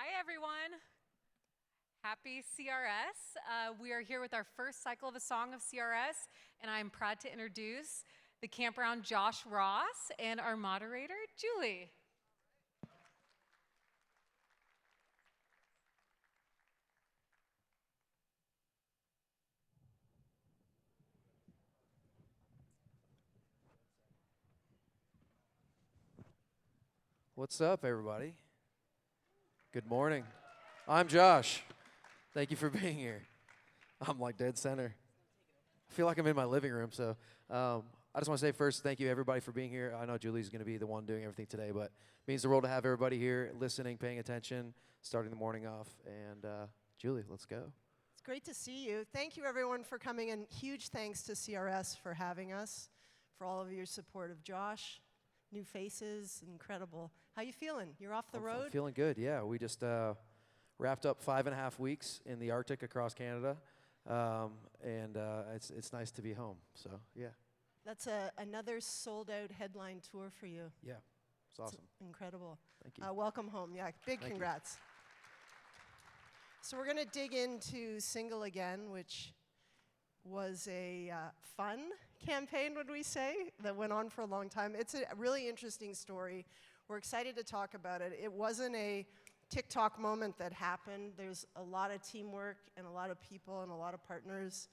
Hi, everyone. Happy CRS. We are here with our first cycle of a song of CRS, and I'm proud to introduce the campground Josh Ross and our moderator, Julie. What's up, everybody? Good morning. I'm Josh. Thank you for being here. I'm like dead center. I feel like I'm in my living room, so I just want to say first, thank you, everybody, for being here. I know Julie's going to be the one doing everything today, but it means the world to have everybody here listening, paying attention, starting the morning off. And Julie, let's go. It's great to see you. Thank you, everyone, for coming, and huge thanks to CRS for having us, for all of your support of Josh. New faces, incredible. How you feeling? You're off the road? I'm feeling good, yeah. We just wrapped up 5.5 weeks in the Arctic across Canada, and it's nice to be home, so yeah. That's another sold-out headline tour for you. Yeah, it's awesome. It's incredible. Thank you. Welcome home. Yeah, big Thank congrats. So we're going to dig into Single Again, which was a fun campaign, would we say, that went on for a long time. It's a really interesting story. We're excited to talk about it. It wasn't a TikTok moment that happened. There's a lot of teamwork and a lot of people and a lot of partners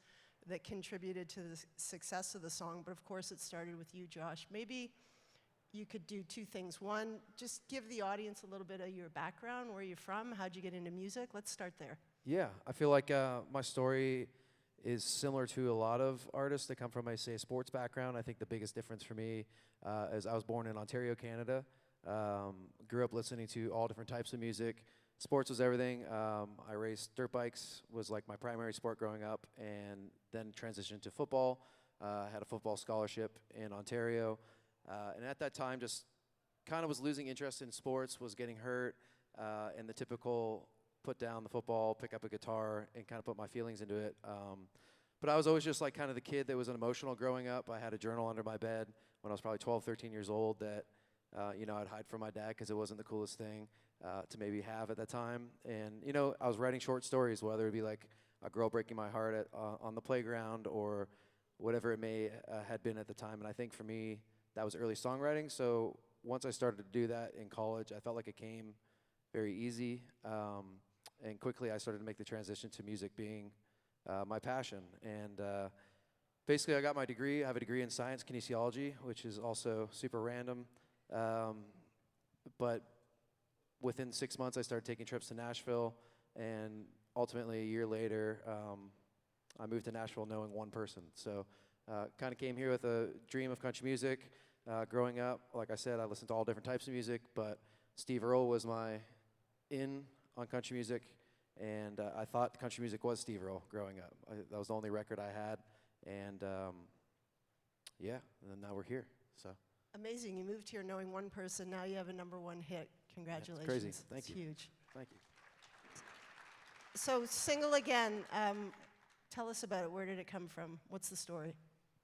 that contributed to the success of the song. But of course, it started with you, Josh. Maybe you could do two things. One, just give the audience a little bit of your background, where you're from, how'd you get into music? Let's start there. Yeah, I feel like my story is similar to a lot of artists that come from, I say, a sports background. I think the biggest difference for me is I was born in Ontario, Canada. Grew up listening to all different types of music. Sports was everything. I raced dirt bikes, was like my primary sport growing up, and then transitioned to football. Had a football scholarship in Ontario. And at that time, just kind of was losing interest in sports, was getting hurt, and the typical put down the football, pick up a guitar, and kind of put my feelings into it. But I was always just like kind of the kid that was emotional growing up. I had a journal under my bed when I was probably 12, 13 years old that, I'd hide from my dad because it wasn't the coolest thing to maybe have at that time. And, I was writing short stories, whether it be like a girl breaking my heart on the playground or whatever it may had been at the time. And I think for me, that was early songwriting. So once I started to do that in college, I felt like it came very easy. And quickly I started to make the transition to music being my passion. And basically I got my degree. I have a degree in science kinesiology, which is also super random. But within 6 months I started taking trips to Nashville. And ultimately a year later, I moved to Nashville knowing one person. So kind of came here with a dream of country music. Growing up, like I said, I listened to all different types of music, but Steve Earle was my in on country music, and I thought country music was Steve Earle growing up. That was the only record I had, and and then now we're here. So Amazing. You moved here knowing one person. Now you have a #1 hit. Congratulations. It's crazy. Thank you. you. Huge. Thank you. So Single Again, tell us about it. Where did it come from? What's the story?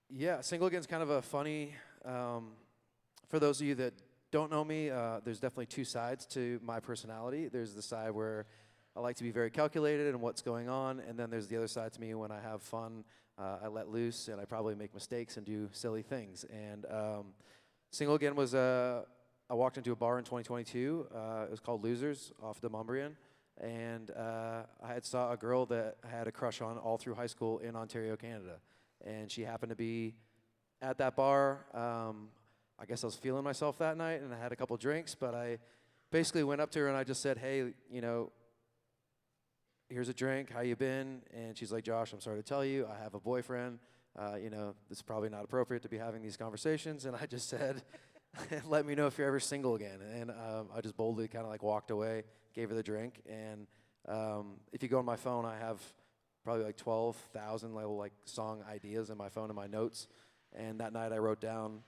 Yeah, Single Again's kind of a funny, for those of you that don't know me, there's definitely two sides to my personality. There's the side where I like to be very calculated in what's going on, and then there's the other side to me when I have fun, I let loose, and I probably make mistakes and do silly things. And Single Again was, I walked into a bar in 2022, it was called Losers off Demumbrian, and I had saw a girl that I had a crush on all through high school in Ontario, Canada. And she happened to be at that bar. I guess I was feeling myself that night, and I had a couple drinks, but I basically went up to her and I just said, hey, here's a drink, how you been? And she's like, Josh, I'm sorry to tell you, I have a boyfriend. This is probably not appropriate to be having these conversations. And I just said, let me know if you're ever single again. And I just boldly kind of like walked away, gave her the drink. And if you go on my phone, I have probably like 12,000 little like song ideas in my phone and my notes. And that night I wrote down,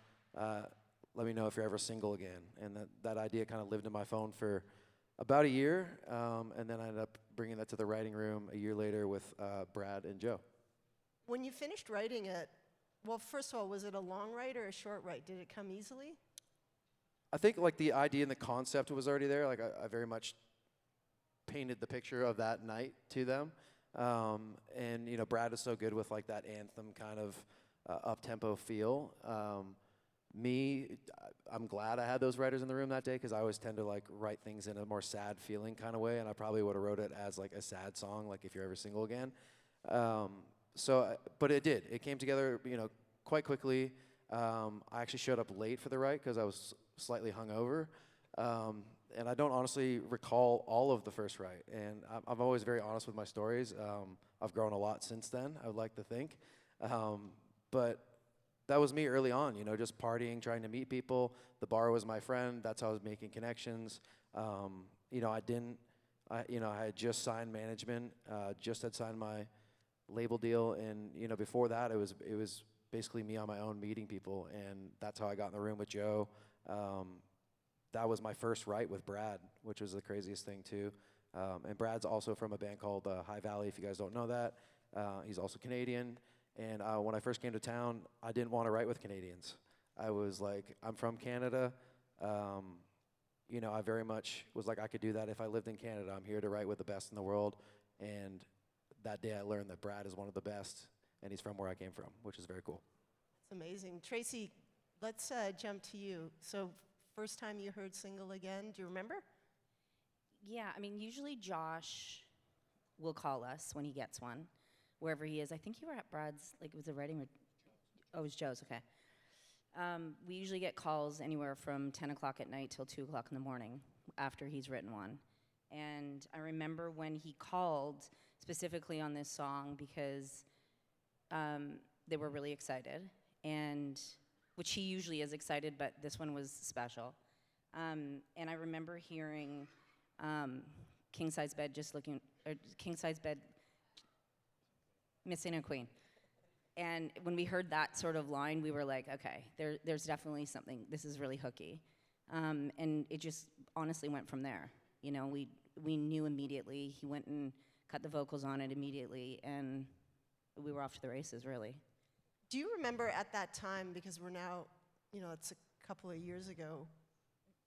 let me know if you're ever single again. And that idea kind of lived in my phone for about a year. And then I ended up bringing that to the writing room a year later with Brad and Joe. When you finished writing it, well, first of all, was it a long write or a short write? Did it come easily? I think like the idea and the concept was already there. Like I very much painted the picture of that night to them. And you know, Brad is so good with like that anthem kind of up-tempo feel. I'm glad I had those writers in the room that day because I always tend to like write things in a more sad feeling kind of way, and I probably would have wrote it as like a sad song, like If You're Ever Single Again. But it did. It came together, you know, quite quickly. I actually showed up late for the write because I was slightly hungover. And I don't honestly recall all of the first write. And I'm always very honest with my stories. I've grown a lot since then, I would like to think. But that was me early on, you know, just partying, trying to meet people. The bar was my friend. That's how I was making connections. You know, I had just signed management, just had signed my label deal. And, you know, before that, it was basically me on my own meeting people. And that's how I got in the room with Joe. That was my first write with Brad, which was the craziest thing too. And Brad's also from a band called High Valley, if you guys don't know that. He's also Canadian. And when I first came to town, I didn't want to write with Canadians. I was like, I'm from Canada. You know, I very much was like, I could do that if I lived in Canada. I'm here to write with the best in the world. And that day I learned that Brad is one of the best, and he's from where I came from, which is very cool. It's amazing. Tracy, let's jump to you. So first time you heard Single Again, do you remember? Yeah, I mean, usually Josh will call us when he gets one, wherever he is. I think you were at Brad's, like, was it writing or, oh, it was Joe's, okay. We usually get calls anywhere from 10 o'clock at night till 2 o'clock in the morning after he's written one. And I remember when he called specifically on this song because they were really excited, and which he usually is excited, but this one was special. And I remember hearing King Size Bed King Size Bed Missing a Queen. And when we heard that sort of line, we were like, okay, there's definitely something, this is really hooky. And it just honestly went from there. You know, we knew immediately. He went and cut the vocals on it immediately, and we were off to the races, really. Do you remember at that time, because we're now, you know, it's a couple of years ago,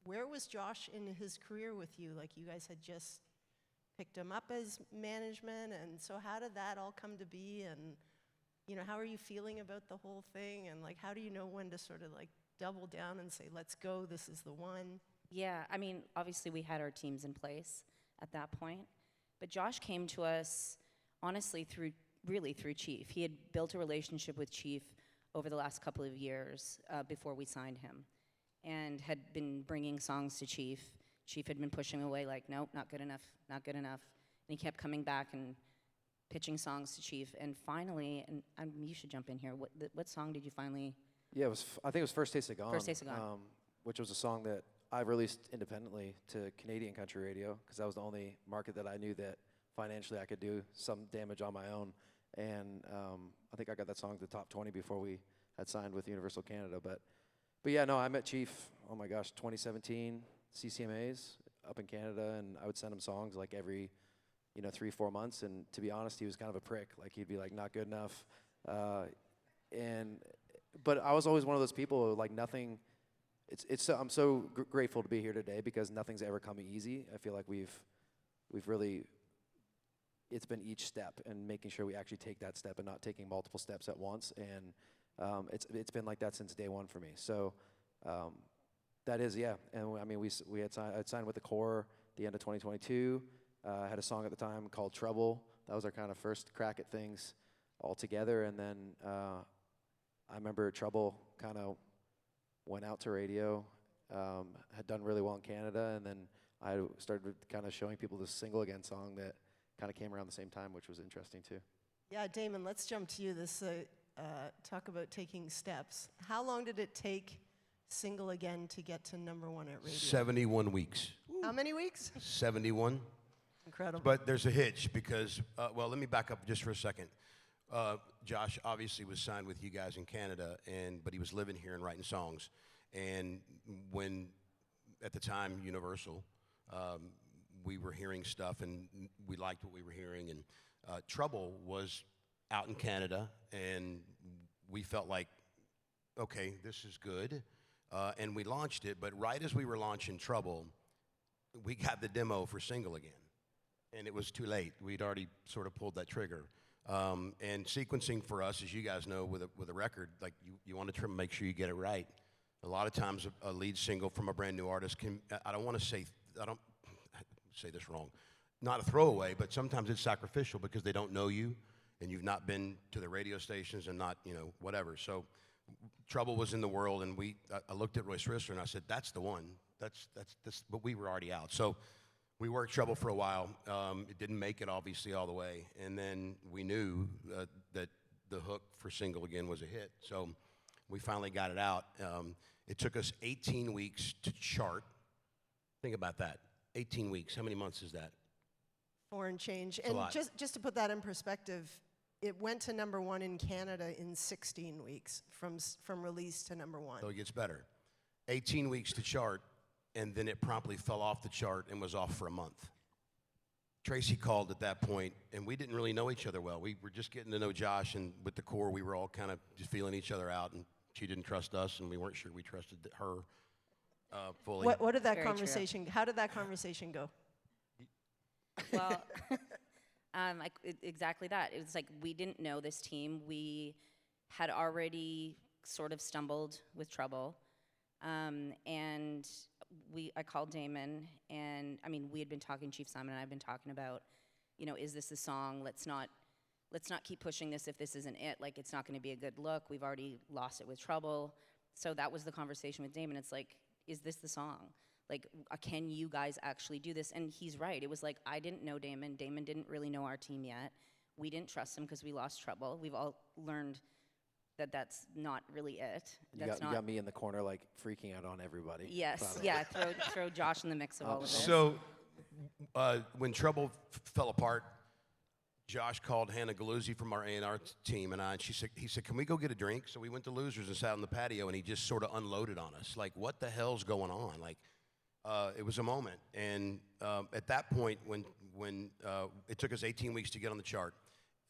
where was Josh in his career with you? Like, you guys had just picked him up as management, and so how did that all come to be? And, you know, how are you feeling about the whole thing? And, like, how do you know when to sort of, like, double down and say, let's go, this is the one? Yeah, I mean, obviously we had our teams in place at that point, but Josh came to us, honestly, through Chief. He had built a relationship with Chief over the last couple of years before we signed him, and had been bringing songs to Chief. Chief had been pushing away like, nope, not good enough, not good enough. And he kept coming back and pitching songs to Chief. And finally, and you should jump in here, what song did you finally? Yeah, I think it was First Taste of Gone. First Taste of Gone. Which was a song that I released independently to Canadian country radio, because that was the only market that I knew that financially I could do some damage on my own. And I think I got that song to the top 20 before we had signed with Universal Canada. But yeah, no, I met Chief, oh my gosh, 2017, CCMAs up in Canada, and I would send him songs like every, 3-4 months. And to be honest, he was kind of a prick. Like, he'd be like, not good enough. But I was always one of those people who, like, nothing. I'm so grateful to be here today, because nothing's ever come easy. I feel like we've really, it's been each step and making sure we actually take that step and not taking multiple steps at once. And it's been like that since day one for me. So that is, yeah. And I mean, I'd signed with the Core the end of 2022. I had a song at the time called Trouble. That was our kind of first crack at things all together. And then I remember Trouble kind of went out to radio, had done really well in Canada, and then I started kind of showing people this Single Again song that kind of came around the same time, which was interesting too. Yeah, Damon, let's jump to you. This talk about taking steps. How long did it take Single Again to get to #1 at radio? 71 weeks. How many weeks? 71. Incredible. But there's a hitch because, well, let me back up just for a second. Josh obviously was signed with you guys in Canada, but he was living here and writing songs. And when, at the time, Universal, we were hearing stuff and we liked what we were hearing. And Trouble was out in Canada, and we felt like, okay, this is good. And we launched it, but right as we were launching Trouble, we got the demo for Single Again. and it was too late. We'd already sort of pulled that trigger. And sequencing for us, as you guys know, with a record, like you want to try to make sure you get it right. A lot of times, a lead single from a brand new artist can, I don't say this wrong, not a throwaway, but sometimes it's sacrificial because they don't know you and you've not been to the radio stations and not, whatever. So Trouble was in the world, and I looked at Royce Risser and I said, that's the one. That's, but we were already out. So we worked Trouble for a while. It didn't make it, obviously, all the way. And then we knew that the hook for Single Again was a hit. So we finally got it out. It took us 18 weeks to chart. Think about that. 18 weeks. How many months is that? 4 and change. It's a And lot. just to put that in perspective, it went to #1 in Canada in 16 weeks from release to #1. So it gets better. 18 weeks to chart, and then it promptly fell off the chart and was off for a month. Tracy called at that point, and we didn't really know each other well. We were just getting to know Josh, and with the core, we were all kind of just feeling each other out, and she didn't trust us, and we weren't sure we trusted her fully. What did that Very true. conversation? How did that conversation go? Well, exactly that. It was like we didn't know this team. We had already sort of stumbled with Trouble, and I called Damon, and I mean we had been talking. Chief Simon and I have been talking about, is this the song? Let's not keep pushing this if this isn't it. Like it's not going to be a good look. We've already lost it with Trouble. So that was the conversation with Damon. It's like, is this the song? Like, can you guys actually do this? And he's right. It was like, I didn't know Damon. Damon didn't really know our team yet. We didn't trust him because we lost Trouble. We've all learned that that's not really it. You got me in the corner, like, freaking out on everybody. Yes, yeah, throw Josh in the mix of all of this. So when Trouble fell apart, Josh called Hannah Galuzzi from our A&R team, and he said, can we go get a drink? So we went to Losers and sat on the patio, and he just sort of unloaded on us. Like, what the hell's going on? Like, it was a moment. And at that point, when it took us 18 weeks to get on the chart,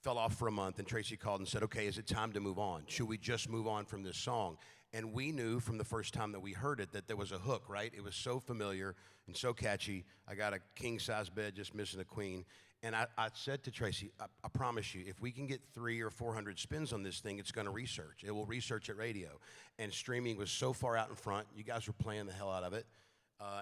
fell off for a month, and Tracy called and said, okay, is it time to move on? Should we just move on from this song? And we knew from the first time that we heard it that there was a hook, right? It was so familiar and so catchy. I got a king-size bed just missing a queen. And I said to Tracy, I promise you, if we can get 300 or 400 spins on this thing, it's going to research. It will research at radio. And streaming was so far out in front. You guys were playing the hell out of it.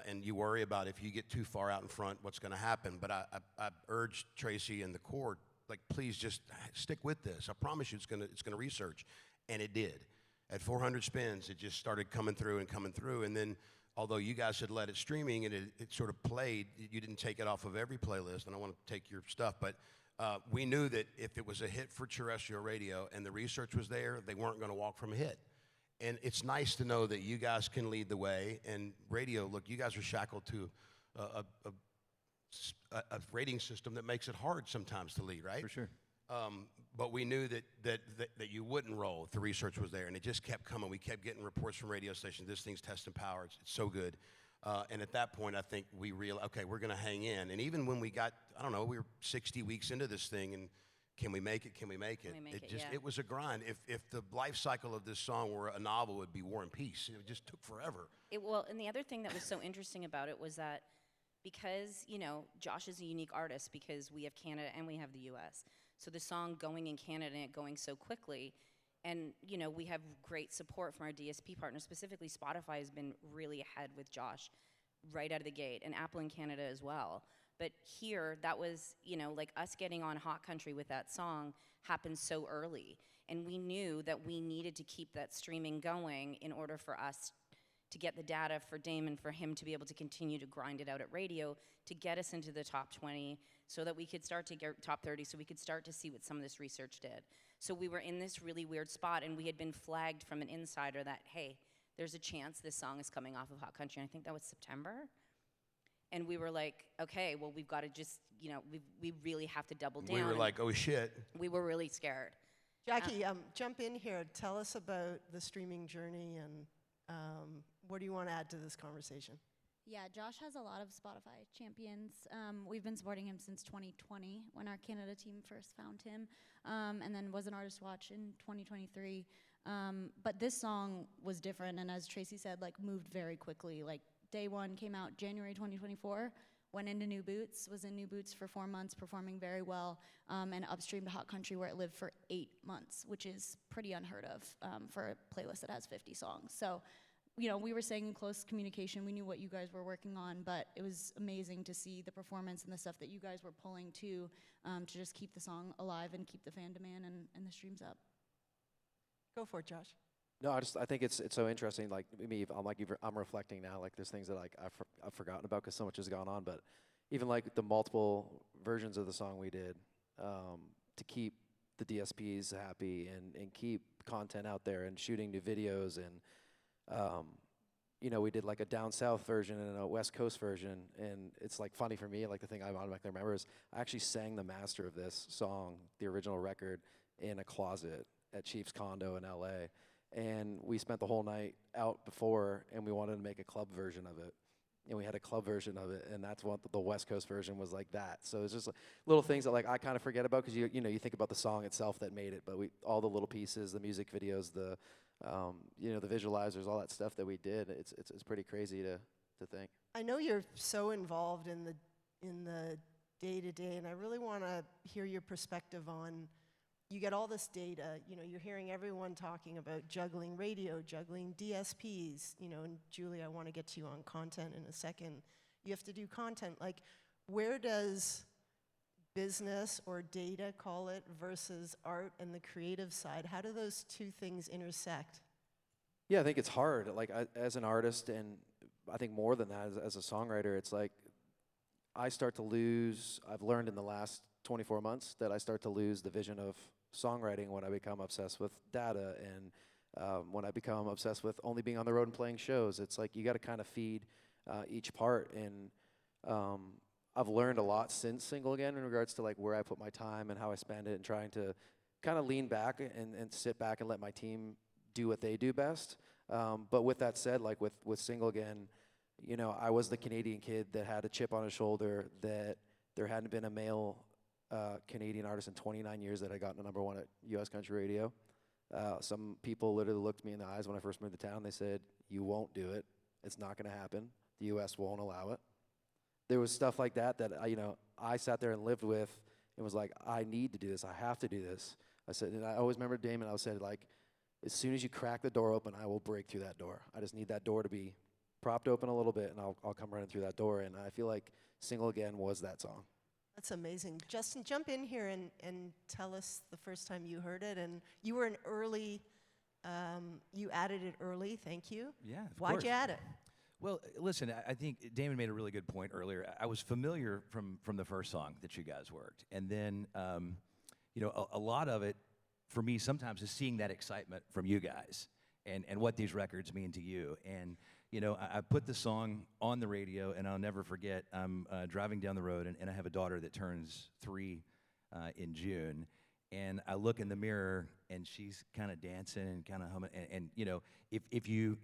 And you worry about if you get too far out in front, what's going to happen. But I urged Tracy and the core, like, please just stick with this. I promise you it's going to research. And it did. At 400 spins, it just started coming through. And then, although you guys had let it streaming and it sort of played, you didn't take it off of every playlist. And I want to take your stuff. But we knew that if it was a hit for terrestrial radio and the research was there, they weren't going to walk from a hit. And it's nice to know that you guys can lead the way. And radio, look, you guys are shackled to a rating system that makes it hard sometimes to lead, right? For sure. But we knew that you wouldn't roll if the research was there. And it just kept coming. We kept getting reports from radio stations. This thing's testing power. It's so good. And at that point, I think we realized, okay, we're going to hang in. And even when we got, I don't know, we were 60 weeks into this thing, and can we make it? Can we make it? It was a grind. If the life cycle of this song were a novel, it would be War and Peace. It just took forever. Well, and the other thing that was so interesting about it was that because, Josh is a unique artist because we have Canada and we have the U.S. So the song going in Canada and it going so quickly, and, we have great support from our DSP partners. Specifically, Spotify has been really ahead with Josh right out of the gate, and Apple in Canada as well. But here, that was, like us getting on Hot Country with that song happened so early. And we knew that we needed to keep that streaming going in order for us to get the data for Damon, for him to be able to continue to grind it out at radio, to get us into the top 20, so that we could start to get top 30, so we could start to see what some of this research did. So we were in this really weird spot, and we had been flagged from an insider that, hey, there's a chance this song is coming off of Hot Country. And I think that was September. And we were like, okay, well, we've got to just, we really have to double down. We were like, oh, shit. We were really scared. Jackie, jump in here. Tell us about the streaming journey, and what do you want to add to this conversation? Yeah, Josh has a lot of Spotify champions. We've been supporting him since 2020 when our Canada team first found him, and then was an Artist Watch in 2023. But this song was different, and as Tracy said, moved very quickly. Day one came out January 2024. went into New Boots, was in New Boots for 4 months, performing very well, and upstream to Hot Country where it lived for 8 months, which is pretty unheard of for a playlist that has 50 songs. So, you know, we were staying in close communication. We knew what you guys were working on, but it was amazing to see the performance and the stuff that you guys were pulling to just keep the song alive and keep the fan demand and the streams up. Go for it, Josh. No, I think it's so interesting. Like me, I'm reflecting now. Like there's things that like I've forgotten about because so much has gone on. But even like the multiple versions of the song we did to keep the DSPs happy and keep content out there and shooting new videos and you know, we did like a down south version and a West Coast version. And it's like funny for me. Like the thing I automatically remember is I actually sang the master of this song, the original record, in a closet at Chief's condo in LA. And we spent the whole night out before, and we wanted to make a club version of it. And we had a club version of it, and that's what the West Coast version was like that. So it's just like little things that like I kind of forget about because you know you think about the song itself that made it, but all the little pieces, the music videos, the you know the visualizers, all that stuff that we did. It's pretty crazy to think. I know you're so involved in the day-to-day, and I really want to hear your perspective on. You get all this data, you know, you're hearing everyone talking about juggling radio, juggling DSPs, you know, and Julie, I want to get to you on content in a second. You have to do content. Like, where does business or data, call it, versus art and the creative side, how do those two things intersect? Yeah, I think it's hard. Like as an artist, and I think more than that as a songwriter, it's like I start to lose. I've learned in the last 24 months that I start to lose the vision of songwriting when I become obsessed with data and when I become obsessed with only being on the road and playing shows. It's like you got to kind of feed each part. And I've learned a lot since Single Again in regards to like where I put my time and how I spend it and trying to kind of lean back and sit back and let my team do what they do best. But with that said, like with Single Again, you know, I was the Canadian kid that had a chip on his shoulder that there hadn't been a male Canadian artist in 29 years that had gotten to #1 at U.S. Country Radio. Some people literally looked me in the eyes when I first moved to town. They said, "You won't do it. It's not going to happen. The U.S. won't allow it." There was stuff like that you know, I sat there and lived with and was like, "I need to do this. I have to do this." I said, and I always remember Damon. I said, like, as soon as you crack the door open, I will break through that door. I just need that door to be propped open a little bit, and I'll come running through that door. And I feel like Single Again was that song. That's amazing. Justin, jump in here and tell us the first time you heard it. And you were an early, you added it early, thank you. Yeah, of Why'd course. you add it? Well, listen, I think Damon made a really good point earlier. I was familiar from the first song that you guys worked. And then, you know, a lot of it, for me, sometimes is seeing that excitement from you guys and what these records mean to you. And, you know, I put the song on the radio, and I'll never forget, I'm driving down the road, and I have a daughter that turns 3 in June. And I look in the mirror, and she's kind of dancing and kind of humming. And, you know, if you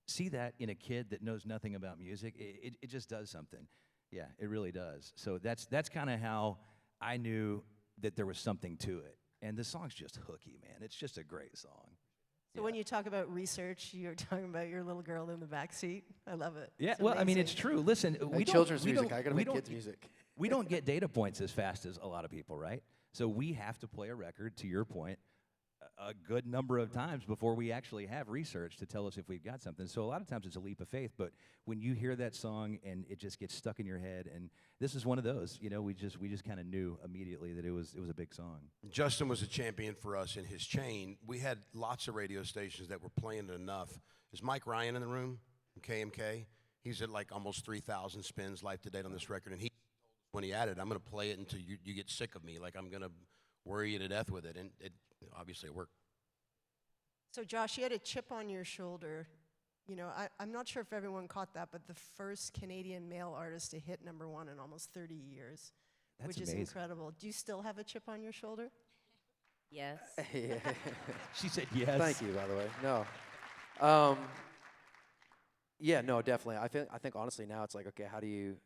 see that in a kid that knows nothing about music, it just does something. Yeah, it really does. So that's kind of how I knew that there was something to it. And the song's just hooky, man. It's just a great song. So when you talk about research, you're talking about your little girl in the back seat. I love it. Yeah, It's well, I mean, amazing. it's true. Listen, we don't, children's we music. don't- I gotta we make don't- kids music. We don't get data points as fast as a lot of people, right? So we have to play a record, to your point, a good number of times before we actually have research to tell us if we've got something. So a lot of times it's a leap of faith, but when you hear that song and it just gets stuck in your head, and this is one of those, you know, we just kind of knew immediately that it was a big song. Justin was a champion for us in his chain. We had lots of radio stations that were playing it enough. Is Mike Ryan in the room from KMK? He's at like almost 3,000 spins life to date on this record, and he, when he added, I'm going to play it until you get sick of me. Like I'm going to worry you to death with it, and it obviously worked. So Josh, you had a chip on your shoulder. You know, I'm not sure if everyone caught that, but the first Canadian male artist to hit #1 in almost 30 years, That's which amazing. is incredible. Do you still have a chip on your shoulder? Yes. Yeah. She said yes. Thank you, by the way. No. Yeah, no, definitely. I think honestly now it's like, okay, how do you?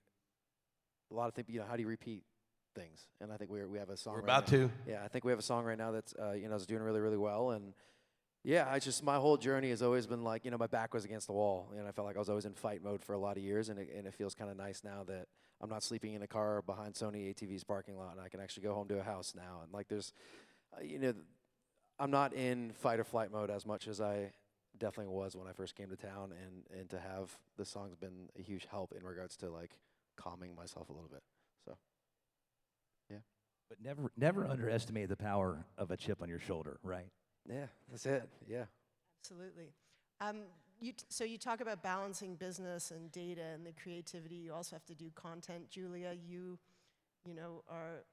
A lot of things, you know, how do you repeat things? And I think we have a song. We're right about now. to. Yeah, I think we have a song right now that's you know is doing really really well, and Yeah, my whole journey has always been like, my back was against the wall, and I felt like I was always in fight mode for a lot of years, and it feels kind of nice now that I'm not sleeping in a car behind Sony ATV's parking lot, and I can actually go home to a house now. And like, I'm not in fight or flight mode as much as I definitely was when I first came to town, and to have this song's been a huge help in regards to like calming myself a little bit. So, yeah, But never underestimate the power of a chip on your shoulder, right? yeah, that's it. Yeah. Absolutely. So you talk about balancing business and data and the creativity. You also have to do content. Julia, you are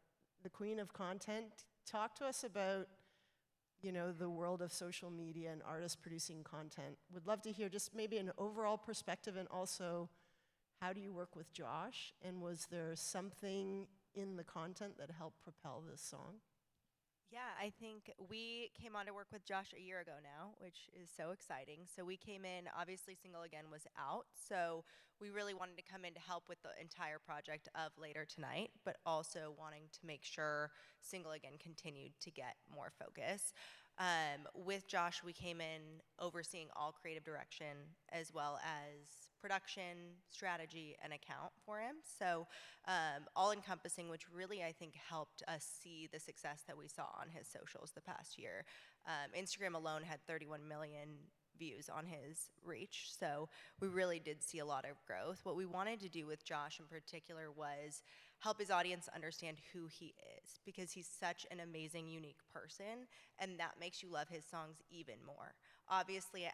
the queen of content. Talk to us about, the world of social media and artists producing content. Would love to hear just maybe an overall perspective, and also how do you work with Josh? And was there something in the content that helped propel this song? Yeah, I think we came on to work with Josh a year ago now, which is so exciting. So we came in, obviously Single Again was out, so we really wanted to come in to help with the entire project of Later Tonight, but also wanting to make sure Single Again continued to get more focus. With Josh, we came in overseeing all creative direction as well as production, strategy, and account for him. So all encompassing, which really I think helped us see the success that we saw on his socials the past year. Instagram alone had 31 million views on his reach, so we really did see a lot of growth. What we wanted to do with Josh in particular was help his audience understand who he is, because he's such an amazing, unique person, and that makes you love his songs even more. Obviously,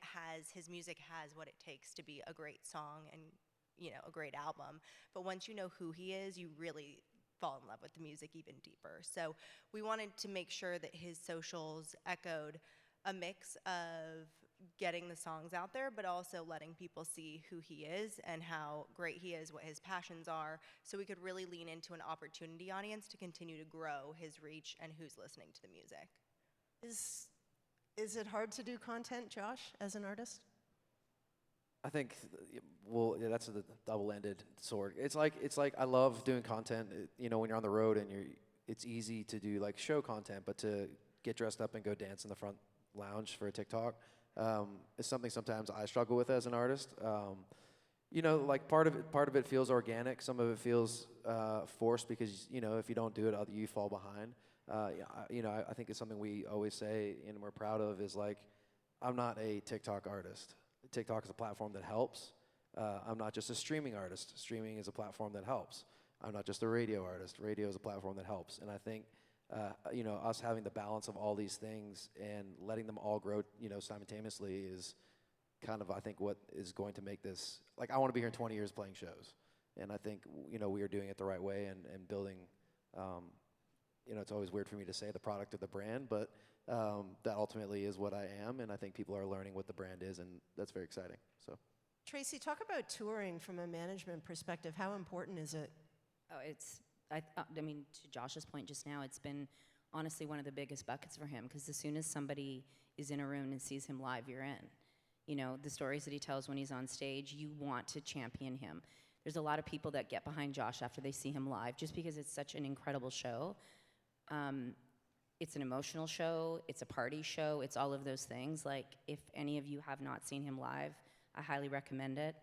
his music has what it takes to be a great song and, a great album, but once you know who he is, you really fall in love with the music even deeper. So we wanted to make sure that his socials echoed a mix of getting the songs out there, but also letting people see who he is and how great he is, what his passions are, so we could really lean into an opportunity audience to continue to grow his reach and who's listening to the music. Is it hard to do content, Josh, as an artist? I think, well, yeah, that's a double-ended sword. It's like I love doing content. When you're on the road and it's easy to do like show content, but to get dressed up and go dance in the front lounge for a TikTok is something sometimes I struggle with as an artist. Like part of it feels organic. Some of it feels forced because if you don't do it, you fall behind. I think it's something we always say and we're proud of is like, I'm not a TikTok artist. TikTok is a platform that helps. I'm not just a streaming artist. Streaming is a platform that helps. I'm not just a radio artist. Radio is a platform that helps. And I think, us having the balance of all these things and letting them all grow, simultaneously is kind of, I think, what is going to make this, like, I want to be here in 20 years playing shows. And I think, we are doing it the right way and building, it's always weird for me to say the product of the brand, but that ultimately is what I am, and I think people are learning what the brand is, and that's very exciting. So, Tracy, talk about touring from a management perspective. How important is it? Oh, I mean, to Josh's point just now, it's been honestly one of the biggest buckets for him, because as soon as somebody is in a room and sees him live, you're in. The stories that he tells when he's on stage, you want to champion him. There's a lot of people that get behind Josh after they see him live, just because it's such an incredible show. It's an emotional show, it's a party show, it's all of those things. Like, if any of you have not seen him live, I highly recommend it.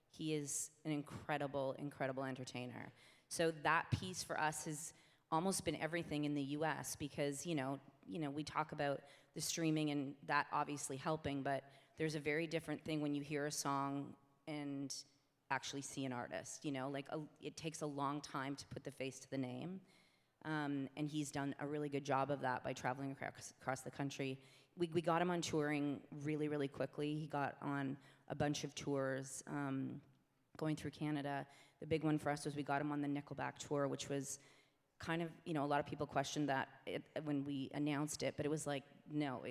He is an incredible, incredible entertainer. So that piece for us has almost been everything in the US, because, we talk about the streaming and that obviously helping, but there's a very different thing when you hear a song and actually see an artist, it takes a long time to put the face to the name. And he's done a really good job of that by traveling across the country. We got him on touring really, really quickly. He got on a bunch of tours going through Canada. The big one for us was we got him on the Nickelback tour, which was kind of, a lot of people questioned that when we announced it, but it was like, no,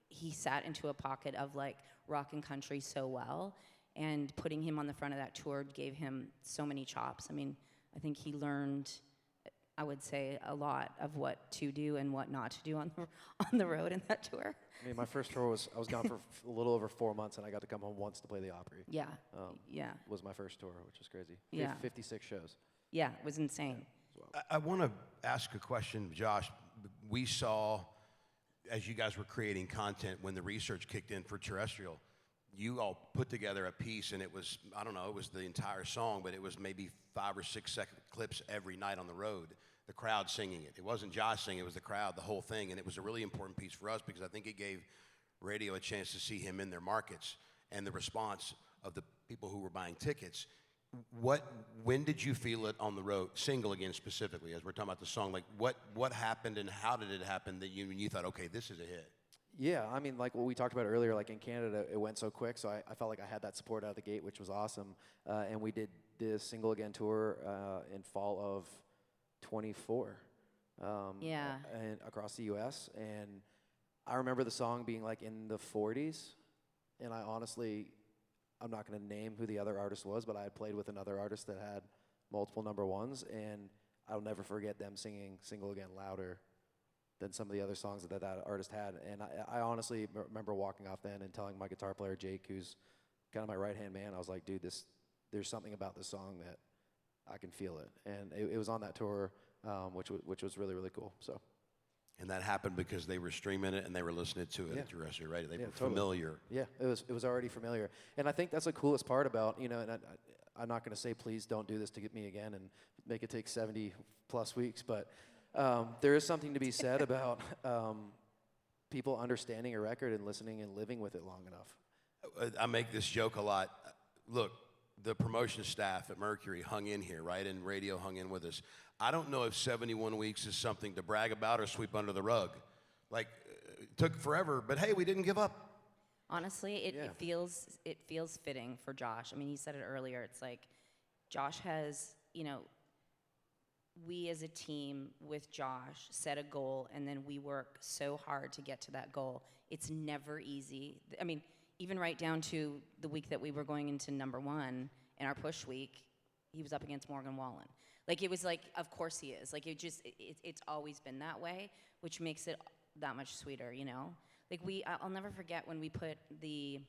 he sat into a pocket of like rock and country so well, and putting him on the front of that tour gave him so many chops. I mean, I think he learned, I would say, a lot of what to do and what not to do on the road in that tour. I mean, my first tour I was gone for a little over 4 months, and I got to come home once to play the Opry. Yeah, yeah. Was my first tour, which is crazy. Yeah. 56 shows. Yeah, it was insane. I want to ask a question, Josh. We saw, as you guys were creating content, when the research kicked in for terrestrial, you all put together a piece, and it was, I don't know, it was the entire song, but it was maybe 5 or 6 second clips every night on the road, the crowd singing it. It wasn't Josh singing, it was the crowd, the whole thing, and it was a really important piece for us because I think it gave radio a chance to see him in their markets and the response of the people who were buying tickets. When did you feel it on the road, Single Again specifically, as we're talking about the song? Like, what happened and how did it happen that you thought, okay, this is a hit? Yeah, I mean, like what we talked about earlier, like in Canada, it went so quick, so I felt like I had that support out of the gate, which was awesome. And we did the Single Again tour in fall of 24. Yeah. And across the U.S. And I remember the song being like in the 40s, and I'm not going to name who the other artist was, but I had played with another artist that had multiple number ones, and I'll never forget them singing Single Again louder than some of the other songs that artist had. And I honestly remember walking off then and telling my guitar player, Jake, who's kind of my right-hand man, I was like, dude, there's something about this song that I can feel it. And it was on that tour, which was really, really cool. So. And that happened because they were streaming it and they were listening to it Yeah. at terrestrial, right? They were Totally. familiar. Yeah, it was already familiar. And I think that's the coolest part about, and I'm not going to say, please don't do this to get me again and make it take 70 plus weeks, but there is something to be said about people understanding a record and listening and living with it long enough. I make this joke a lot. Look, the promotion staff at Mercury hung in here, right? And radio hung in with us. I don't know if 71 weeks is something to brag about or sweep under the rug. Like, it took forever, but hey, we didn't give up. Honestly, it feels fitting for Josh. I mean, he said it earlier. It's like Josh has, we as a team with Josh set a goal, and then we work so hard to get to that goal. It's never easy. I mean, even right down to the week that we were going into #1 in our push week, he was up against Morgan Wallen. Like, it was like, of course he is. Like, it's always been that way, which makes it that much sweeter, Like, I'll never forget when we put the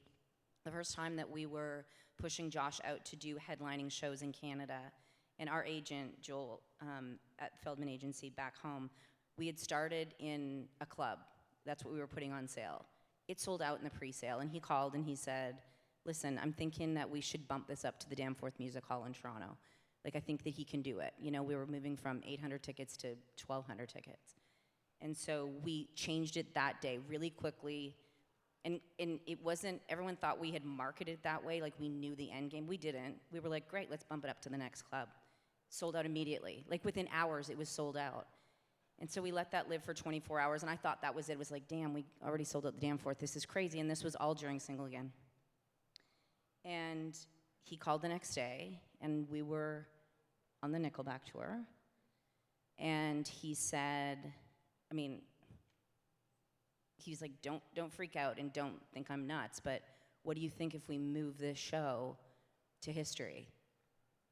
first time that we were pushing Josh out to do headlining shows in Canada, and our agent, Joel, at Feldman Agency back home, we had started in a club. That's what we were putting on sale. It sold out in the pre-sale, and he called and he said, listen, I'm thinking that we should bump this up to the Danforth Music Hall in Toronto. Like, I think that he can do it. We were moving from 800 tickets to 1,200 tickets. And so we changed it that day really quickly. And it wasn't, everyone thought we had marketed that way, like we knew the end game. We didn't. We were like, great, let's bump it up to the next club. Sold out immediately. Like, within hours, it was sold out. And so we let that live for 24 hours, and I thought that was it. It was like, damn, we already sold out the Danforth. This is crazy. And this was all during Single Again. And he called the next day, and we were on the Nickelback tour. And he said, he was like, don't freak out and don't think I'm nuts, but what do you think if we move this show to History?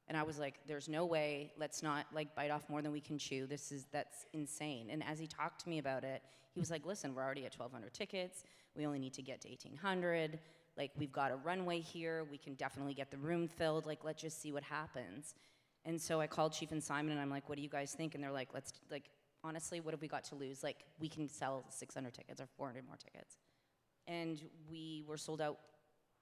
And I was like, there's no way, let's not bite off more than we can chew. That's insane. And as he talked to me about it, he was like, listen, we're already at 1,200 tickets. We only need to get to 1,800. We've got a runway here. We can definitely get the room filled. Let's just see what happens. And so I called Chief and Simon, and I'm like, what do you guys think? And they're like, honestly, what have we got to lose? We can sell 600 tickets or 400 more tickets. And we were sold out.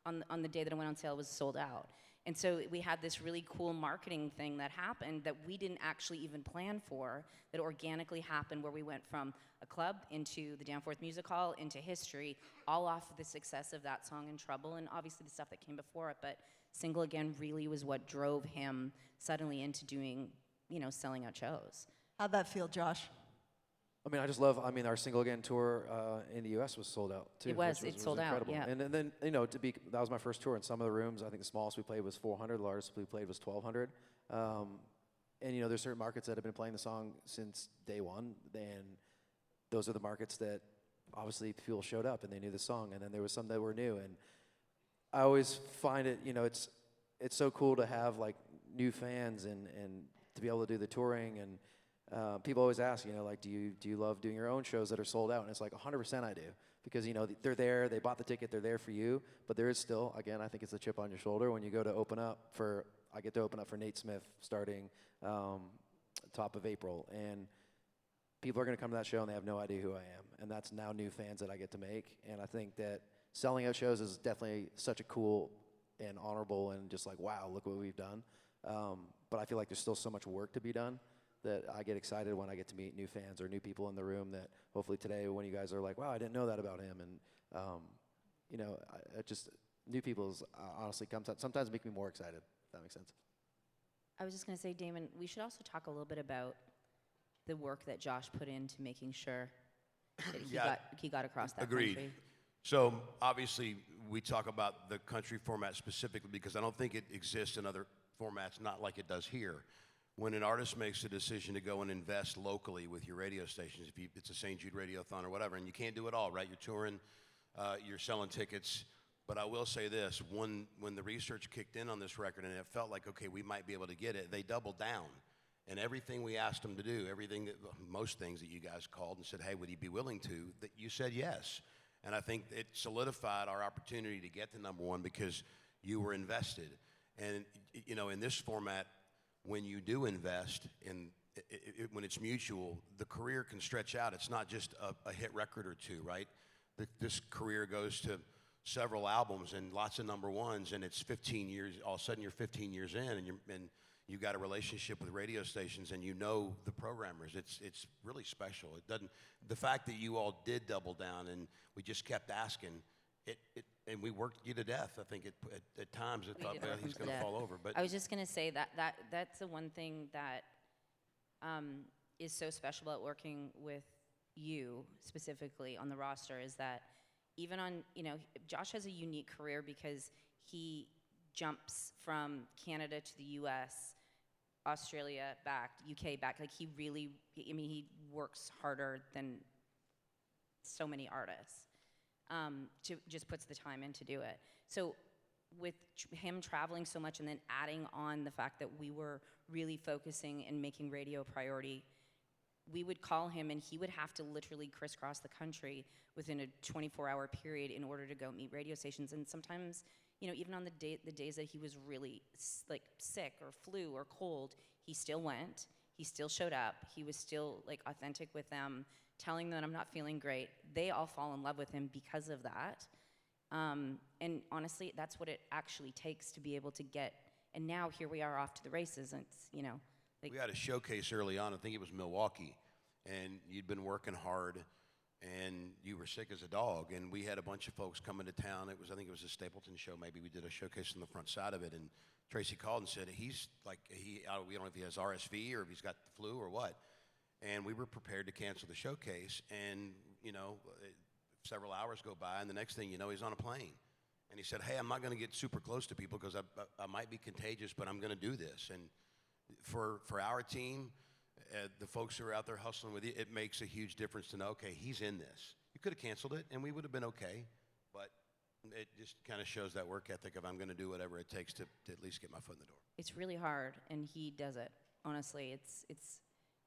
On the day that it went on sale, it was sold out. And so we had this really cool marketing thing that happened that we didn't actually even plan for, that organically happened, where we went from a club into the Danforth Music Hall into History, all off of the success of that song and Trouble, and obviously the stuff that came before it. But Single Again really was what drove him suddenly into doing, selling out shows. How'd that feel, Josh? I just love, our Single Again tour in the U.S. was sold out, too. It sold out, incredible. yeah. And then, that was my first tour, and some of the rooms, I think the smallest we played was 400, the largest we played was 1,200. And, there's certain markets that have been playing the song since day one, and those are the markets that, obviously, people showed up, and they knew the song, and then there was some that were new, and I always find it, it's so cool to have, new fans and to be able to do the touring, and people always ask, do you love doing your own shows that are sold out? And it's 100% I do, because, they're there, they bought the ticket, they're there for you, but there is still, again, I think it's a chip on your shoulder when you go to open up I get to open up for Nate Smith starting top of April, and people are going to come to that show and they have no idea who I am. And that's now new fans that I get to make. And I think that selling out shows is definitely such a cool and honorable and just like, wow, look what we've done. But I feel like there's still so much work to be done that I get excited when I get to meet new fans or new people in the room that hopefully today when you guys are like, wow, I didn't know that about him. And, you know, just new people honestly sometimes make me more excited, if that makes sense. I was just going to say, Damon, we should also talk a little bit about the work that Josh put into making sure that he got across that Agreed. country. So obviously, we talk about the country format specifically because I don't think it exists in other formats, not like it does here. When an artist makes a decision to go and invest locally with your radio stations, if it's a St. Jude Radiothon or whatever, and you can't do it all, right? You're touring, you're selling tickets. But I will say this, when the research kicked in on this record and it felt like, okay, we might be able to get it, they doubled down. And everything we asked them to do, most things that you guys called and said, hey, would you be willing to, that you said yes. And I think it solidified our opportunity to get to #1 because you were invested. And, you know, in this format, when you do invest, when it's mutual, the career can stretch out. It's not just a hit record or two, right? This career goes to several albums and lots of #1s, and it's 15 years. All of a sudden, you're 15 years in, and you've got a relationship with radio stations, and you know the programmers. It's really special. It doesn't. The fact that you all did double down, and we just kept asking, and we worked you to death. I think at times it thought, well, he's going to fall over. But I was just going to say that's the one thing that is so special about working with you specifically on the roster is that even on, you know, Josh has a unique career because he jumps from Canada to the U.S., Australia back, UK back. Like he really, I mean, he works harder than so many artists. Just puts the time in to do it. So with him traveling so much and then adding on the fact that we were really focusing and making radio a priority, we would call him and he would have to literally crisscross the country within a 24-hour period in order to go meet radio stations. And sometimes, you know, even on the days that he was really like sick or flu or cold, he still went. He still showed up. He was still like authentic with them, telling them I'm not feeling great. They all fall in love with him because of that. And honestly, that's what it actually takes to be able to get. And now here we are off to the races. And it's, you know, like we had a showcase early on. I think it was Milwaukee, and you'd been working hard, and you were sick as a dog. And we had a bunch of folks coming to town. I think it was a Stapleton show. Maybe we did a showcase on the front side of it. And Tracy called and said he's like we don't know if he has RSV or if he's got the flu or what. And we were prepared to cancel the showcase. And you know, several hours go by, and the next thing you know, he's on a plane. And he said, "Hey, I'm not going to get super close to people because I might be contagious, but I'm going to do this." And for our team, the folks who are out there hustling with you, it makes a huge difference to know, okay, he's in this. You could have canceled it, and we would have been okay, but it just kind of shows that work ethic of I'm going to do whatever it takes to at least get my foot in the door. it's really hard, and he does it. Honestly,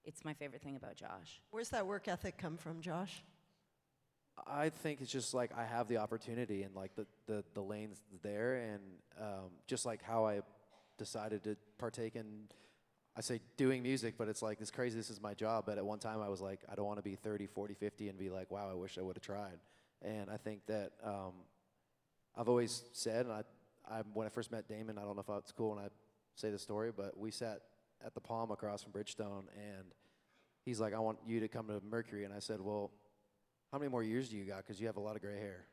it's my favorite thing about Josh. Where's that work ethic come from, Josh? I think it's just like I have the opportunity and like the lane's there, and just like how I decided to partake in, I say doing music, but it's like it's crazy, this is my job. But at one time I was like, I don't want to be 30, 40, 50 and be like, wow, I wish I would have tried. And I think that I've always said, and I when I first met Damon, I don't know if it's cool when I say the story, but we sat at the Palm across from Bridgestone, and he's like, I want you to come to Mercury. And I said, well, how many more years do you got? Because you have a lot of gray hair.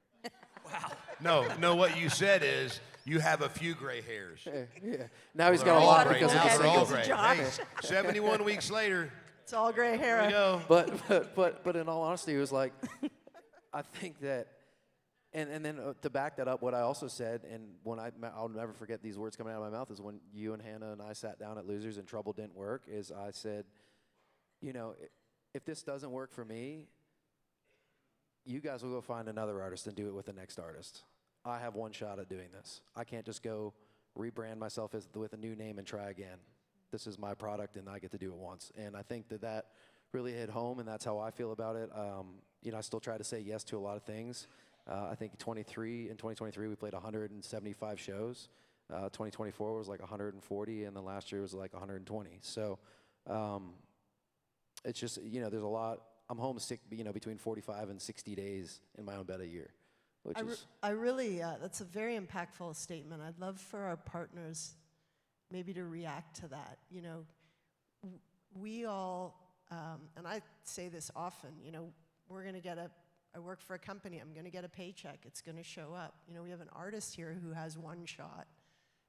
No, what you said is you have a few gray hairs. Yeah. Now he's They're got a all lot gray. because of Now the they're all singles. gray. Hey, 71 weeks later, It's all gray here we hair. go. But in all honesty, it was like, I think that, and then to back that up, what I also said, and when I'll never forget these words coming out of my mouth, is when you and Hannah and I sat down at Losers and Trouble didn't work, is I said, you know, if this doesn't work for me, you guys will go find another artist and do it with the next artist. I have one shot at doing this. I can't just go rebrand myself with a new name and try again. This is my product, and I get to do it once. And I think that really hit home, and that's how I feel about it. You know, I still try to say yes to a lot of things. I think in 2023, we played 175 shows. 2024 was like 140, and then last year was like 120. So it's just, there's a lot. I'm homesick, between 45 and 60 days in my own bed a year, which is. I really, that's a very impactful statement. I'd love for our partners maybe to react to that. We all, and I say this often, we're going to get I work for a company, I'm going to get a paycheck, it's going to show up. We have an artist here who has one shot.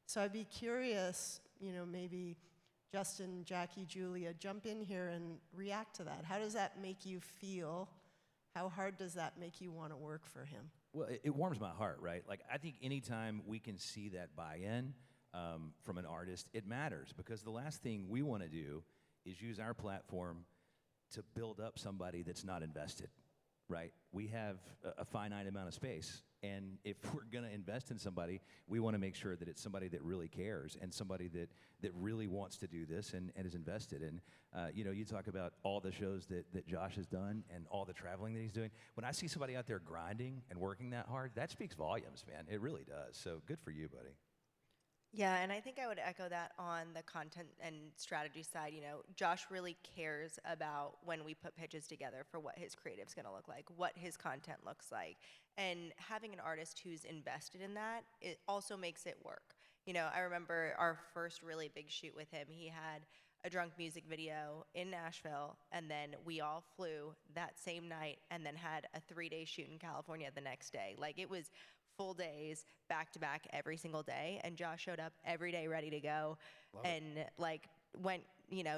So I'd be curious, maybe Justin, Jackie, Julia, jump in here and react to that. How does that make you feel? How hard does that make you want to work for him? Well, it warms my heart, right? Like, I think anytime we can see that buy-in from an artist, it matters, because the last thing we want to do is use our platform to build up somebody that's not invested, right? We have a finite amount of space, and if we're going to invest in somebody, we want to make sure that it's somebody that really cares and somebody that really wants to do this and is invested. And you talk about all the shows that Josh has done and all the traveling that he's doing. When I see somebody out there grinding and working that hard, that speaks volumes, man. It really does. So good for you, buddy. Yeah, and I think I would echo that on the content and strategy side. Josh really cares about when we put pitches together for what his creative's going to look like, what his content looks like. And having an artist who's invested in that, it also makes it work. I remember our first really big shoot with him. He had a drunk music video in Nashville, and then we all flew that same night and then had a 3-day shoot in California the next day. Like, it was full days, back to back, every single day, and Josh showed up every day ready to go. Love and like went,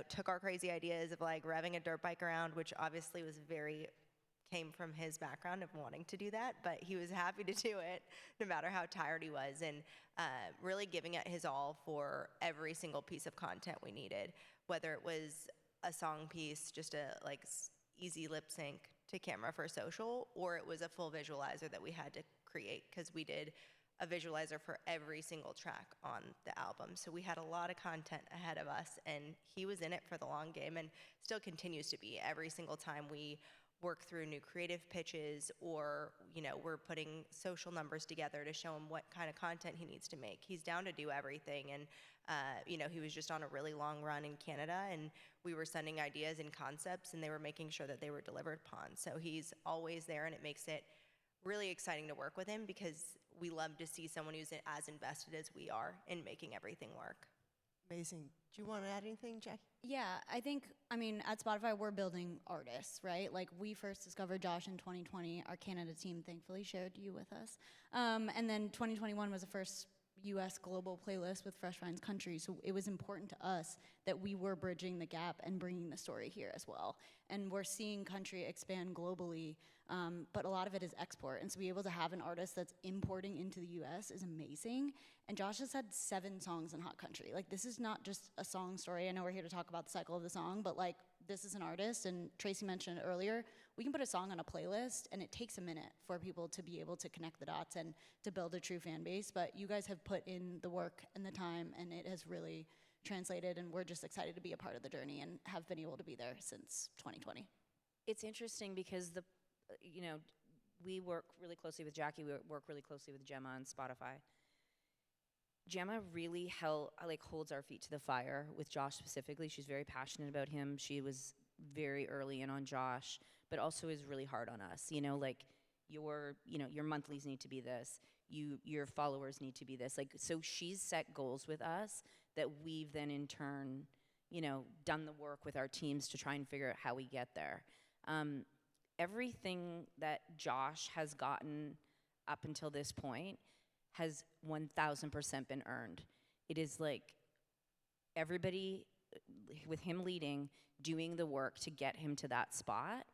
took our crazy ideas of like revving a dirt bike around, which obviously came from his background of wanting to do that, but he was happy to do it no matter how tired he was, and really giving it his all for every single piece of content we needed, whether it was a song piece, just a easy lip sync to camera for social, or it was a full visualizer that we had to create, because we did a visualizer for every single track on the album. So we had a lot of content ahead of us, and he was in it for the long game and still continues to be. Every single time we work through new creative pitches, or we're putting social numbers together to show him what kind of content he needs to make, he's down to do everything. And he was just on a really long run in Canada, and we were sending ideas and concepts, and they were making sure that they were delivered upon. So he's always there, and it makes it really exciting to work with him, because we love to see someone who's as invested as we are in making everything work. Amazing. Do you want to add anything, Jackie? Yeah, I think, at Spotify, we're building artists, right? Like, we first discovered Josh in 2020. Our Canada team thankfully shared you with us. And then 2021 was the first U.S. global playlist with Fresh Finds Country. So it was important to us that we were bridging the gap and bringing the story here as well. And we're seeing country expand globally, but a lot of it is export. And so to be able to have an artist that's importing into the U.S. is amazing. And Josh has had 7 songs in Hot Country. Like, this is not just a song story. I know we're here to talk about the cycle of the song, but this is an artist, and Tracy mentioned it earlier, we can put a song on a playlist, and it takes a minute for people to be able to connect the dots and to build a true fan base. But you guys have put in the work and the time, and it has really translated, and we're just excited to be a part of the journey and have been able to be there since 2020. It's interesting because we work really closely with Jackie. We work really closely with Gemma on Spotify. Gemma really holds our feet to the fire with Josh specifically. She's very passionate about him. She was very early in on Josh, but also is really hard on us. Your monthlies need to be this. Your followers need to be this. So she's set goals with us that we've then in turn, done the work with our teams to try and figure out how we get there. Everything that Josh has gotten up until this point has 1,000% been earned. It is everybody, with him leading, doing the work to get him to that spot.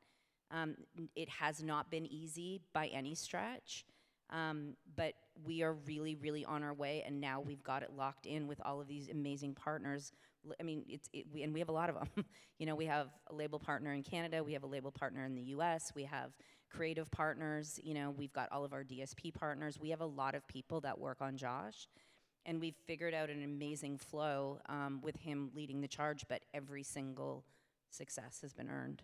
It has not been easy by any stretch, but we are really, really on our way, and now we've got it locked in with all of these amazing partners. And we have a lot of them. We have a label partner in Canada, we have a label partner in the US, we have creative partners, we've got all of our DSP partners. We have a lot of people that work on Josh, and we've figured out an amazing flow with him leading the charge, but every single success has been earned.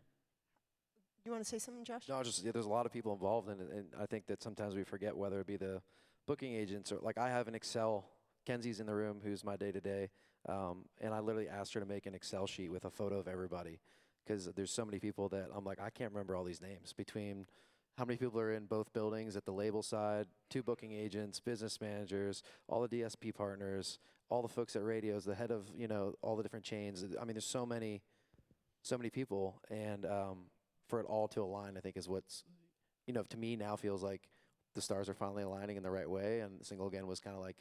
You want to say something, Josh? No, there's a lot of people involved in it, and I think that sometimes we forget, whether it be the booking agents or I have an Excel. Kenzie's in the room, who's my day-to-day, and I literally asked her to make an Excel sheet with a photo of everybody, because there's so many people that I'm like, I can't remember all these names between how many people are in both buildings at the label side, 2 booking agents, business managers, all the DSP partners, all the folks at radios, the head of, you know, all the different chains. I mean, there's so many people, and for it all to align, I think is what's, you know, to me now feels like the stars are finally aligning in the right way, and Single Again was kind of like,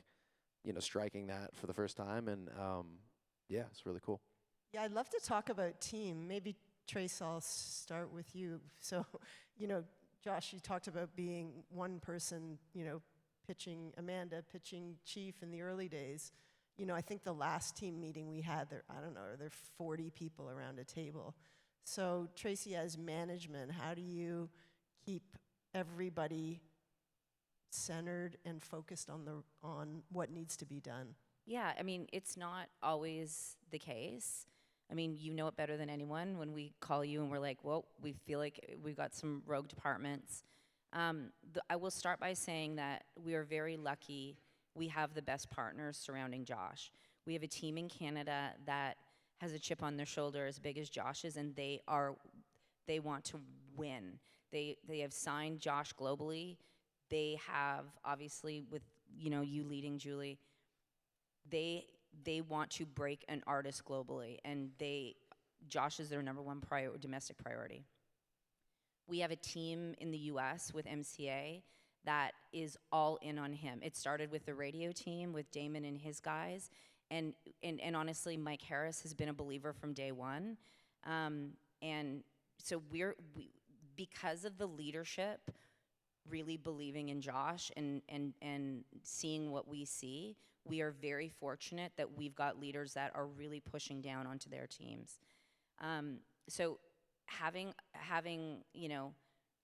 you know, striking that for the first time, and yeah, it's really cool. Yeah, I'd love to talk about team. Maybe Trace, I'll start with you. So, you know, Josh, you talked about being one person, you know, pitching Amanda, pitching Chief in the early days. You know, I think the last team meeting we had, I don't know, are there 40 people around a table? So, Tracy, as management, how do you keep everybody centered and focused on what needs to be done? Yeah, I mean, it's not always the case. I mean, you know it better than anyone when we call you and we're like, well, we feel like we've got some rogue departments. I will start by saying that we are very lucky we have the best partners surrounding Josh. We have a team in Canada that has a chip on their shoulder as big as Josh's, and they want to win. They have signed Josh globally. They have, obviously, with, you know, you leading Julie, they want to break an artist globally, and Josh is their number one domestic priority. We have a team in the US with MCA that is all in on him. It started with the radio team with Damon and his guys, and honestly, Mike Harris has been a believer from day one. And so because of the leadership really believing in Josh and seeing what we see, we are very fortunate that we've got leaders that are really pushing down onto their teams. So having you know,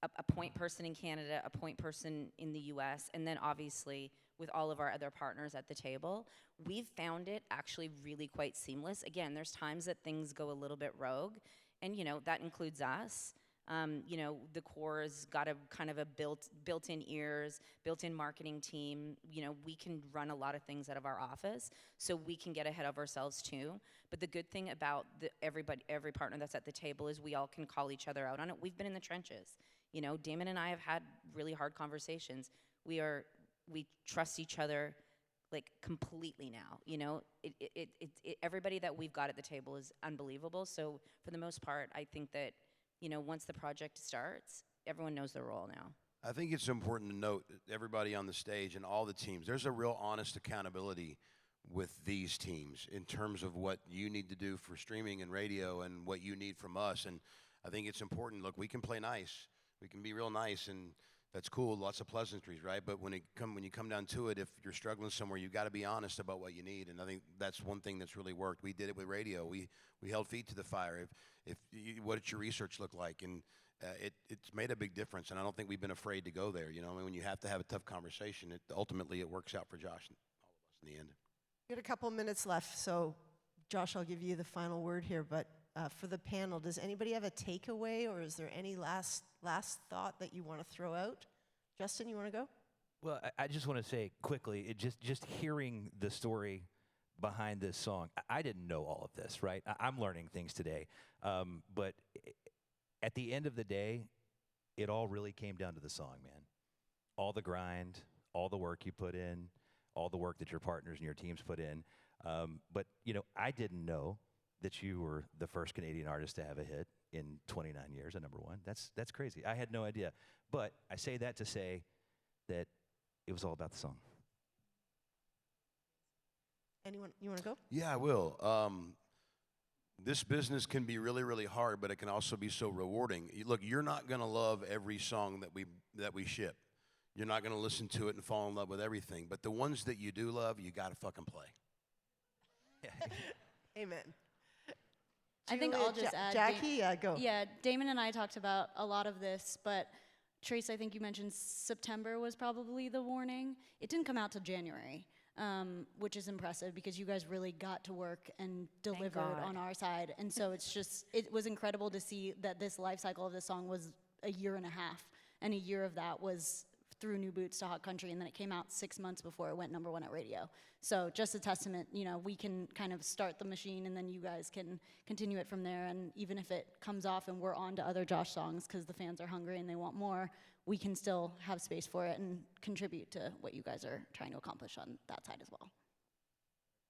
a point person in Canada, a point person in the US, and then obviously with all of our other partners at the table, we've found it actually really quite seamless. Again, there's times that things go a little bit rogue, and you know, that includes us. You know, the core has got a kind of a built-in ears, built-in marketing team. You know, we can run a lot of things out of our office, so we can get ahead of ourselves too. But the good thing about every partner that's at the table is we all can call each other out on it. We've been in the trenches. You know, Damon and I have had really hard conversations. We trust each other like completely now. You know, everybody that we've got at the table is unbelievable. So for the most part, I think that, you know, once the project starts, everyone knows their role now. I think it's important to note that everybody on the stage and all the teams, there's a real honest accountability with these teams in terms of what you need to do for streaming and radio and what you need from us. And I think it's important. Look, we can play nice. We can be real nice, and that's cool, lots of pleasantries, right? But when you come down to it, if you're struggling somewhere, you've got to be honest about what you need. And I think that's one thing that's really worked. We did it with radio. We held feet to the fire. What did your research look like? And it's made a big difference, and I don't think we've been afraid to go there. You know, I mean, when you have to have a tough conversation, ultimately it works out for Josh and all of us in the end. We got a couple minutes left, so Josh, I'll give you the final word here. But for the panel, does anybody have a takeaway, or is there any last thought that you want to throw out? Justin, you want to go? Well, I just want to say quickly, just hearing the story behind this song, I didn't know all of this, right? I'm learning things today. But at the end of the day, it all really came down to the song, man. All the grind, all the work you put in, all the work that your partners and your teams put in. But, you know, I didn't know that you were the first Canadian artist to have a hit in 29 years, a number one. That's crazy. I had no idea. But I say that to say that it was all about the song. Anyone, you want to go? Yeah, I will. This business can be really, really hard, but it can also be so rewarding. Look, you're not going to love every song that we ship. You're not going to listen to it and fall in love with everything. But the ones that you do love, you got to fucking play. Amen. I think Julia, I'll just add. Jackie, go. Yeah, Damon and I talked about a lot of this, but Trace, I think you mentioned September was probably the warning. It didn't come out till January, which is impressive because you guys really got to work and delivered on our side. And so it was incredible to see that this life cycle of this song was a year and a half, and a year of that was through New Boots to Hot Country, and then it came out 6 months before it went #1 at radio. So just a testament, you know, we can kind of start the machine, and then you guys can continue it from there. And even if it comes off and we're on to other Josh songs because the fans are hungry and they want more, we can still have space for it and contribute to what you guys are trying to accomplish on that side as well.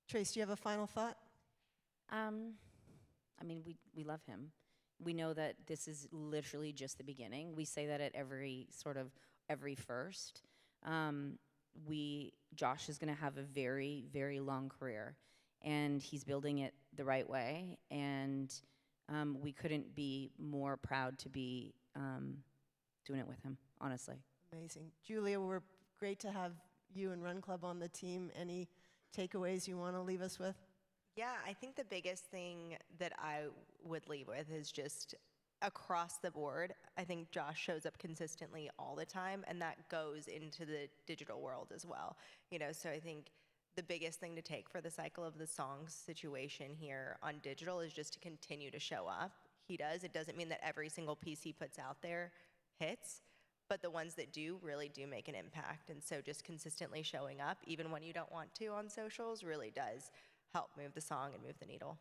Trace, do you have a final thought? I mean, we love him. We know that this is literally just the beginning. We say that at every first. Josh is going to have a very, very long career, and he's building it the right way. And we couldn't be more proud to be doing it with him, honestly. Amazing. Julia, we're great to have you and Run Club on the team. Any takeaways you want to leave us with? Yeah, I think the biggest thing that I would leave with is just across the board. I think Josh shows up consistently all the time, and that goes into the digital world as well. You know, so I think the biggest thing to take for the cycle of the songs situation here on digital is just to continue to show up. He does. It doesn't mean that every single piece he puts out there hits, but the ones that do really do make an impact. And so just consistently showing up, even when you don't want to on socials, really does help move the song and move the needle.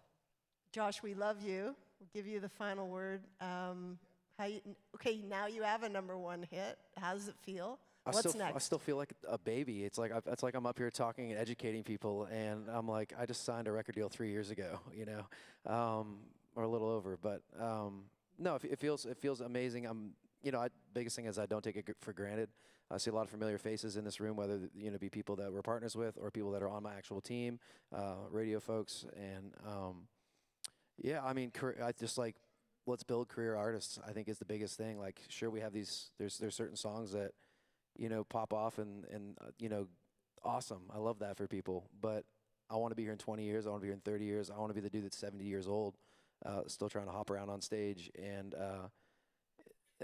Josh, we love you. We'll give you the final word. Okay, now you have a #1 hit. How does it feel? What's next? I still feel like a baby. It's like I'm up here talking and educating people, and I'm like, I just signed a record deal 3 years ago, you know, or a little over. But no, it feels amazing. Biggest thing is I don't take it for granted. I see a lot of familiar faces in this room, whether be people that we're partners with or people that are on my actual team, radio folks, and yeah, I mean, I just like, let's build career artists, I think is the biggest thing. Like, sure, we have there's certain songs that pop off and awesome. I love that for people, but I want to be here in 20 years. I want to be here in 30 years. I want to be the dude that's 70 years old, still trying to hop around on stage, and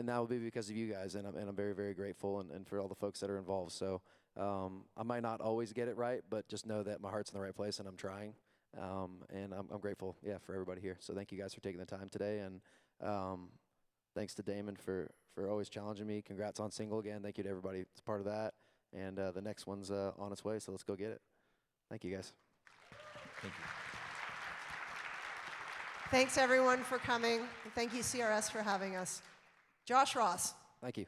that will be because of you guys, and I'm very, very grateful, and for all the folks that are involved. So I might not always get it right, but just know that my heart's in the right place, and I'm trying, and I'm grateful, for everybody here. So thank you guys for taking the time today, and thanks to Damon for always challenging me. Congrats on Single again. Thank you to everybody that's part of that, and the next one's on its way, so let's go get it. Thank you, guys. Thank you. Thanks, everyone, for coming. And thank you, CRS, for having us. Josh Ross. Thank you.